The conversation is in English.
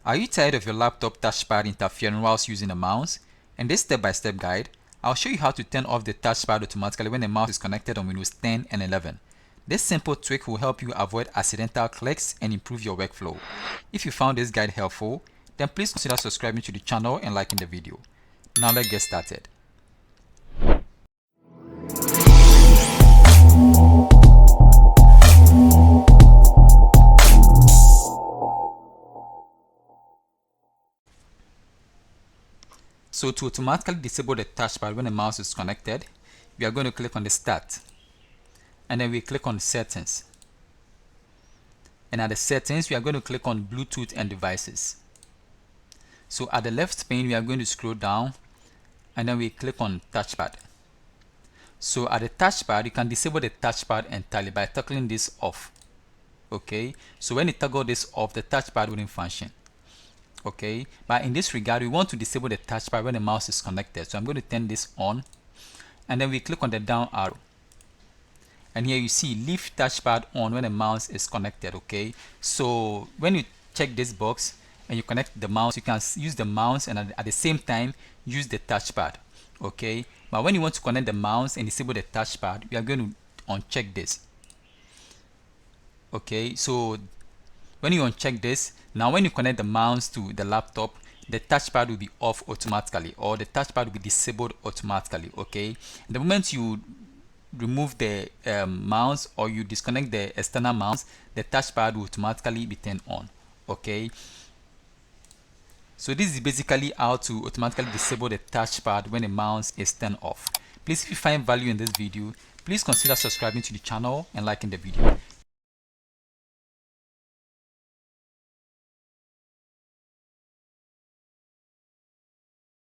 Are you tired of your laptop touchpad interfering whilst using a mouse? In this step-by-step guide, I'll show you how to turn off the touchpad automatically when the mouse is connected on Windows 10 and 11. This simple trick will help you avoid accidental clicks and improve your workflow. If you found this guide helpful, then please consider subscribing to the channel and liking the video. Now let's get started. So to automatically disable the touchpad when the mouse is connected, we are going to click on the Start, and then we click on Settings. And at the settings, we are going to click on Bluetooth and devices. So at the left pane, we are going to scroll down, and then we click on Touchpad. So at the touchpad, you can disable the touchpad entirely by toggling this off. Okay, so when you toggle this off, the touchpad wouldn't function. Okay, but in this regard, we want to disable the touchpad when the mouse is connected. So I'm going to turn this on, and then we click on the down arrow, and here you see leave touchpad on when the mouse is connected. Okay, so when you check this box and you connect the mouse, you can use the mouse and at the same time use the touchpad. Okay, but when you want to connect the mouse and disable the touchpad, we are going to uncheck this. Okay, so when you uncheck this, now when you connect the mouse to the laptop, the touchpad will be off automatically, or the touchpad will be disabled automatically. Okay, the moment you remove the mouse or you disconnect the external mouse, the touchpad will automatically be turned on. Okay, so this is basically how to automatically disable the touchpad when the mouse is turned off. Please, if you find value in this video, please consider subscribing to the channel and liking the video.